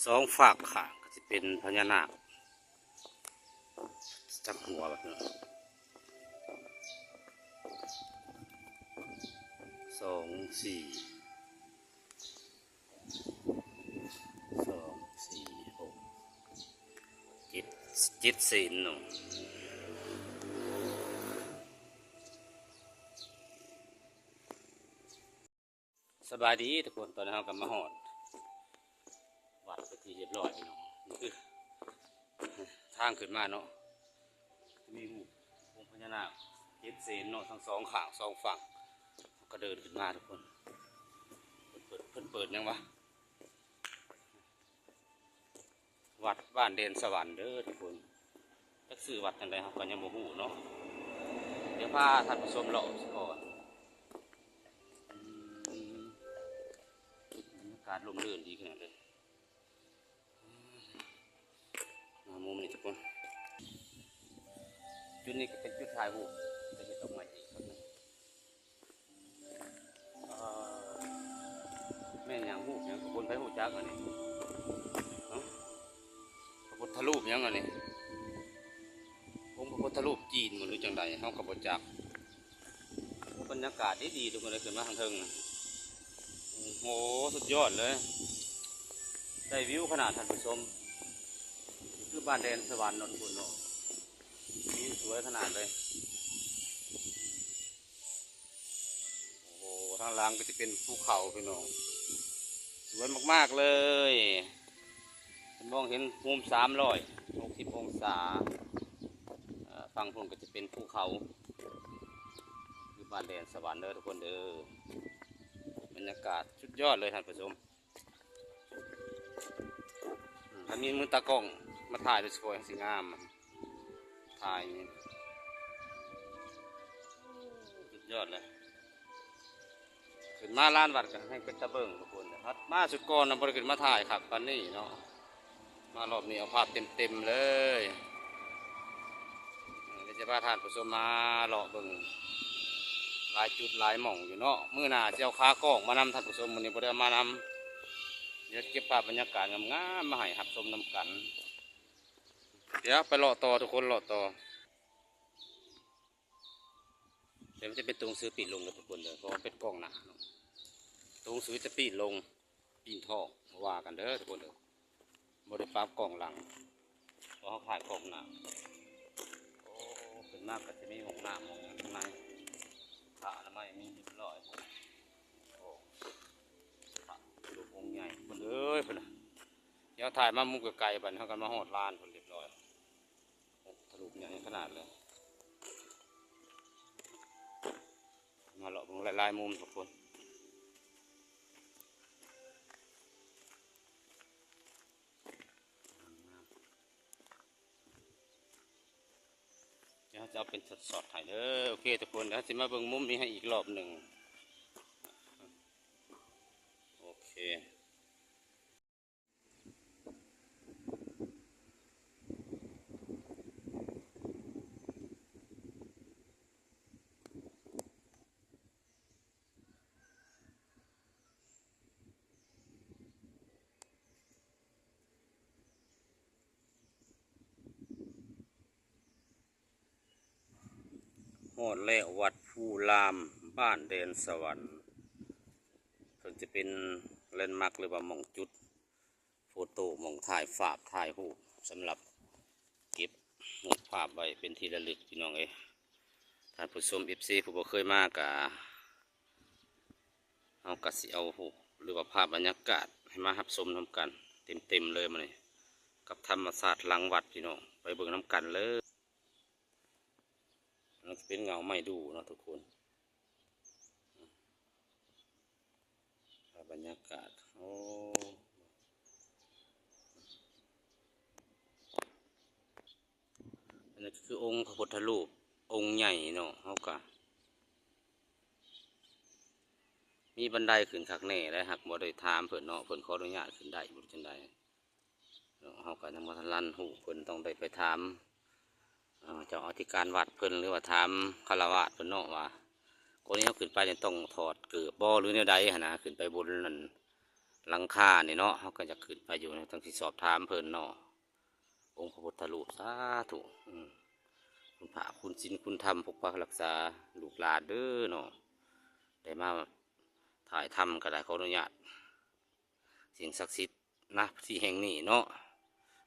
สองฝากข้างก็จะเป็นพญานาคจับหัวแบบนี้สองสี่สองสี่หกเจ็ดศีลเนาะสบายดีทุกคนตอนนี้เรากลับมาหอดวัดไปที่เรียบร้อยเนาะนี่คือทางขึ้นมาเนาะมีหูองค์พญานาคเจ็ดศีลเนาะทั้งสองข้างสองฝั่งก็เดินขึ้นมาทุกคนเปิดยังวะวัดบ้านเดนสวรรค์เด้อทุกคนจักสื่อวัดจังไดครับก็ยังบ่ฮู้เนาะเดี๋ยวพาท่านผู้ชมเลาะก่อนบรรยากาศลมลื่นดีขนาดเลยมามุมนี้ทุกคนจุดนี้ก็เป็นจุดถ่ายรูปจะเห็นดอกไม้อีกครับแม่นอย่างหูอย่างคนไปหูจักอันนี้พระพุทธรูปยังอันนี้องค์พระพุทธรูปจีนมันหรือจังใดเขากับบจักบรรยากาศดีทุกคนเลยขึ้นมาทางเทิงโอ้โหสุดยอดเลยได้วิวขนาดท่านผู้ชมคือบ้านแดนสวรรค์นนทุนเนาะนี่สวยขนาดเลยโอ้โหทางหลังก็จะเป็นภูเขาพี่น้องสวยมากๆเลยมองเห็นมุม360 องศาฝั่งพุ่นก็จะเป็นภูเขาคือบ้านแดนสวรรค์เด้อทุกคนเด้อบรรยากาศสุดยอดเลยท่านผู้ชมถ้ามีมือตากล้องมาถ่ายโดยเฉพาะสีงามถ่ายสุดยอดเลยขึ้นมาล้านวัดกันให้เป็นตะเบิ่งทุกคนครับมาสุดก่อนนะบริขึ้นมาถ่ายขับปันนี่เนาะมารอบนี้เอาภาพเต็มเลยเดี๋ยวจะพาท่านผู้ชมมาเลาะเบิ่งหลายจุดหลายหม่องอยู่เนาะมื้อหน้าจะเอาขากล้องมานำท่านผู้ชมวันนี้บ่ได้มานำเดี๋ยวเก็บภาพบรรยากาศงามๆมาให้รับชมนำกันเดี๋ยวไปเลาะต่อทุกคนเลาะต่อเดี๋ยวมันจะเป็นตรงซื้อปีนลงเลยทุกคนเลยเพราะเป็นกล้องหนาตรงซื้อจะปีนลงปีนท่อว่ากันเด้อทุกคนเด้อบริฟ้ากล่องหลังเพราะเขาขายกล่องหนาโอ้เป็นมากก็จะมีห้องน้ำห้องข้างในขาทำไมมีเรียบร้อยโอ้ดูองค์ใหญ่คนเอ้ยคนน่ะเดี๋ยวถ่ายมามุกไกลๆบันเขากันมาหอดลานคนเรียบร้อยทะลุใหญ่ขนาดเลยมาเลาะมุมหลายๆมุมทุกคนเดี๋ยวจะเอาเป็นสดๆถ่ายเด้อโอเคทุกคนเดี๋ยวจะมาเบิ่งมุมนี้ให้อีกรอบหนึ่งโอเคหอดแล้ววัดภูลามบ้านเดนสวรรค์เพิ่งจะเป็นแลนด์มาร์คหรือว่าหม่องจุดโฟโต้หม่องถ่ายภาพถ่ายรูปสำหรับเก็บภาพไว้เป็นที่ระลึกพี่น้องท่านผู้ชมFCผู้บ่เคยมากกะเอากะสิเอารูปหรือว่าภาพบรรยากาศให้มารับชมนำกันเต็มเลยมาเลยกับธรรมศาสตร์หลังวัดพี่น้องไปเบิ่งนำกันเลยมันเป็นเงาไม่ดูเนาะทุกคนบรรยากาศโอ้อันนี้คือองค์พระพุทธรูปองค์ใหญ่เนาะเขากะมีบันไดขึ้นขักแน่ได้หักบ่ได้ถามเพิ่นเนาะเพิ่นขออนุญาตขึ้นได้บ่จังได๋เขากะยังบ่ทันลั่นหูเพิ่นต้องได้ไปถามเจ้าอธิการวัดเพิ่นหรือว่าถามฆราวาสเพิ่นเนาะว่าคนนี้เขาขึ้นไปเนี่ยต้องถอดเกือบบ่หรือแนวใดหั่นนะขึ้นไปบนนั่น หลังคาเนี่ยเนาะเขาก็จะขึ้นไปอยู่ในต้องที่สอบถามเพิ่นเนาะองค์พระพุทธรูปสาธุคุณพระคุณศีลคุณธรรมปกปักรักษาลูกหลานเด้อเนาะได้มาถ่ายทำก็ได้ขออนุญาตสิ่งศักดิ์สิทธิ์นะที่แห่งนี้เนาะ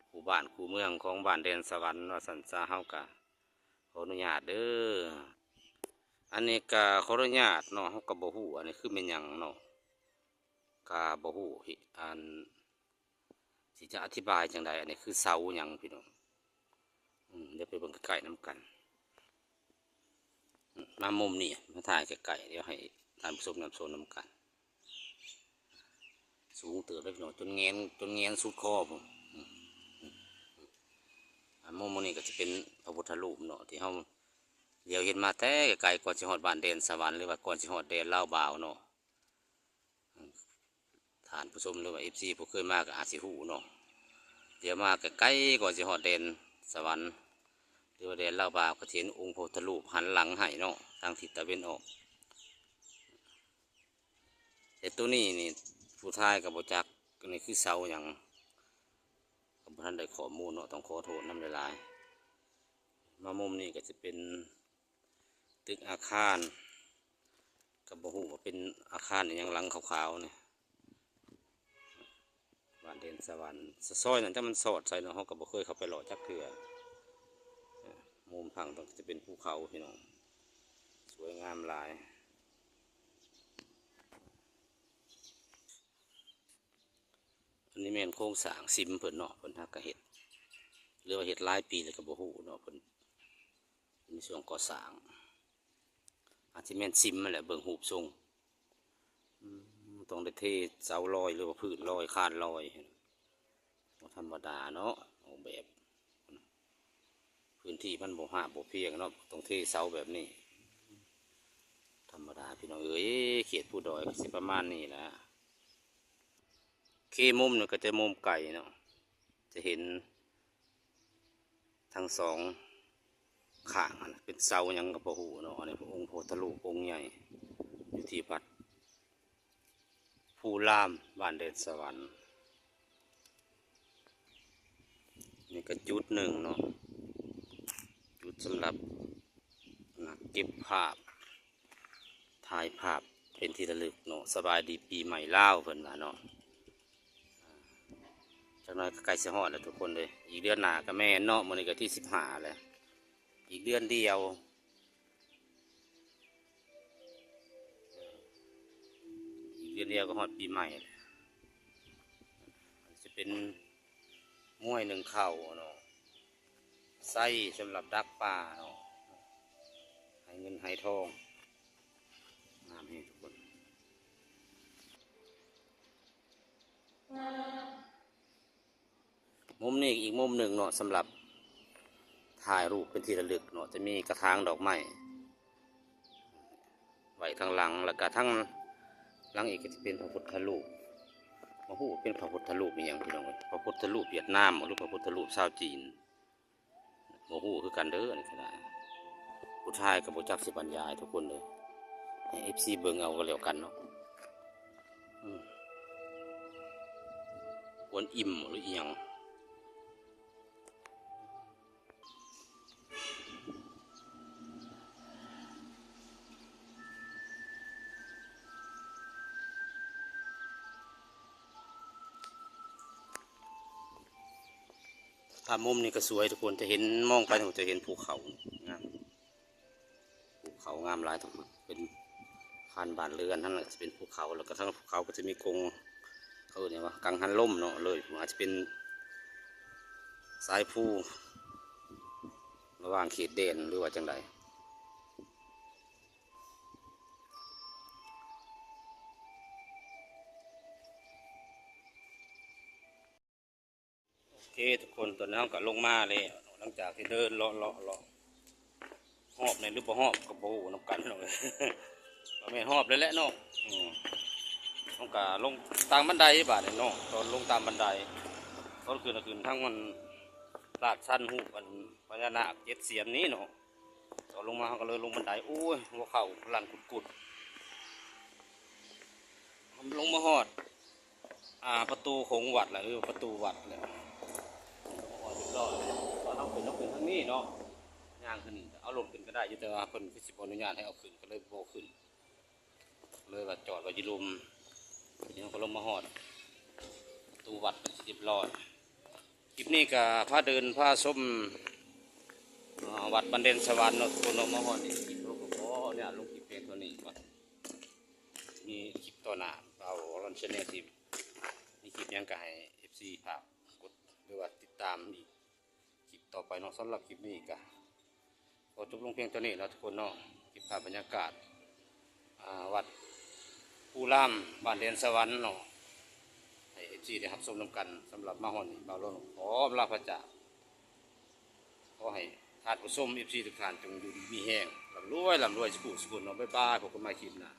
คู่บ้านคู่เมืองของบ้านแดนสวรรค์ว่าสันซาเฮากะขออนุญาตเด้ออันนี้กะขออนุญาตเนาะเฮาก็บ่ฮู้อันนี้คือเป็นหยังเนาะกะบ่ฮู้อันสิจะอธิบายจังใดอันนี้คือเสาหยังพี่น้องเดี๋ยวไปเบิ่งใกล้ๆน้ำกันมามุมนี่มาถ่ายใกล้ๆเดี๋ยวให้ท่านผู้ชมนำชมน้ำกันสูงเติบเล็กน้อยจนแงนสุดคอผมมุมนี้ก็จะเป็นพระพุทธรูปเนาะที่เฮาเดี๋ยวเห็นมาแต่ไกลก่อนสิฮอดบ้านแดนสวรรค์หรือว่าก่อนสิฮอดแดนลาวบ่าวเนาะท่านผู้ชมหรือว่า FC ผู้เคยมาก็อาจสิฮู้เนาะเดี๋ยวมาใกล้ๆก่อนสิฮอดแดนสวรรค์หรือว่าแดนลาวบ่าวก็เห็นองค์พระพุทธรูปหันหลังให้เนาะทางทิศตะวันออกแต่ตัวนี้นี่ผู้ทายกับบ่จักนี่คือเสาหยังกับท่านได้ข้อมูลเนาะต้องขอโทษนำหลายๆมามุมนี้ก็จะเป็นตึกอาคารกับบ่ฮู้ว่าเป็นอาคารอหยังหลังขาวๆนี่บ้านเดนสวรรค์ซอยนั่นถ้ามันสอดใส่เนาะเฮาก็บ่เคยเข้าไปหล่อจักเทื่อมุมทางต้องจะเป็นภูเขาพี่น้องสวยงามหลายอันนี้แม่นโครงสร้างซิมเพิ่นเนาะเพิ่นฮักก็เฮ็ดหรือว่าเฮ็ดหลายปีแล้วก็บ่ฮู้เนาะเพิ่นมีช่วงก่อสร้างอาจจะแม่นซิมนั่นแหละเบิ่งรูปทรงต้องได้เทเสาลอยหรือว่าพื้นลอยคานลอยธรรมดาเนาะออกแบบพื้นที่มันบ่เพียงเนาะต้องเทเสาแบบนี้ธรรมดาพี่น้องเอ้ยเขตผู้ดอยก็สิประมาณนี้แหละเคมุมเนี่ยก็จะมุมไก่เนาะจะเห็นทั้งสองข้างเป็นเสาหยังกับพระหูเนาะในพระองค์โพธิ์ทะลุองค์ใหญ่อยู่ที่วัดภูลามบ้านเดชสวรรค์นี่ก็จุดหนึ่งเนาะจุดสำหรับเก็บภาพถ่ายภาพเป็นที่ระลึกเนาะสบายดีปีใหม่ลาวเพิ่นว่าเนาะจากนั้นก็ใกล้สิฮอดแล้วทุกคนเลยอีกเดือนหน้าก็แม่เนาะมื้อนี้ก็ที่15แล้วอีกเดือนเดียวก็ฮอดปีใหม่จะเป็นม้วยหนึ่งเข่าเนาะไส้สำหรับดักปลาเนาะให้เงินให้ทองงามให้ทุกคนมุมนี้อีกมุมหนึ่งเนาะสำหรับถ่ายรูปเป็นที่ระลึกเนาะจะมีกระถางดอกไม้ไว้ทางหลังแล้วก็ทั้งหลังอีกก็จะเป็นพระพุทธรูปมาหูเป็นพระพุทธรูปอย่างพี่น้องพระพุทธรูปเวียดนามหรือพระพุทธรูปชาวจีนมาหูคือกันเด้อนี่ก็ได้ผู้ชายกับผู้จักสิบรรยายทุกคนเลยให้เอฟซีเบิ่งเอาก็แล้วกันเนาะควรอิ่มหรืออีหยังภาพมุมนี้ก็สวยทุกคนจะเห็นมองไปจะเห็นภูเขางามภูเขางามหลายทุกคนเป็นคานบ้านเรือนทั้งนั้นจะเป็นภูเขาแล้วก็ทั้งภูเขาก็จะมีกรงเขาเนี่ยว่ากังหันล่มเนาะเลยอาจจะเป็นสายภูระหว่างเขตแดนหรือว่าจังไดโอเคทุกคนตอนนี้เราก็ลงมาเลยหลังจากที่เดินเลาะหอบในหรือบ่หอบกับโบน้ำกันเนาะเราไม่หอบเลยแหละเนาะต้องกะลงตามบันไดบาดเนาะตอนลงตามบันไดตอนคืนทั้งมันลาดสั้นหูกันพญานาค7 เสียนนี้เนาะตอนลงมาเขาก็เลยลงบันไดโอ้ยหัวเข่าลันกุดลงมาหอด ประตูของวัดแหละหรือประตูวัดแหละอ๋อเรียบร้อยตอนเอาขึ้นทั้งนี้เนาะย่างขึ้นเอาลงขึ้นก็ได้อยู่แต่ว่าเพิ่นคือสิบ่อนุญาตให้เอาขึ้นก็เลยบ่ขึ้นเลยว่าจอดไว้อยู่ลุมนี่เราก็ลงมาฮอดประตูวัดเรียบร้อยคลิปนี้ก็พาเดินพาชมวัดบันเดนสวรรค์เนาะคนเรามาฮอดนี่คลิปเราก็พอเนี่ยลงคลิปเพียงตัวนี้ก่อนมีคลิปต่อหน้าเอาลอนเชนแนลทีมมีคลิปยังก็ให้ FC ฝากกดหรือว่าติดตามอีกคลิปต่อไปเนาะสำหรับคลิปนี้ก็ขอจบลงเพียงตัวนี้เนาะทุกคนเนาะคลิปภาพบรรยากาศวัดปูล่ามบ้านเดนสวรรค์เนาะให้ FC ได้รับชมนำกันสำหรับมาฮอดนี่บ่าวโลนขอลาพระเจ้าขอให้ทานผู้ชม FC ทุกท่านจงอยู่ดีมีแห้งร่ำรวยสุขสุขเนาะบ๊ายบายพบกันใหม่คลิปหน้า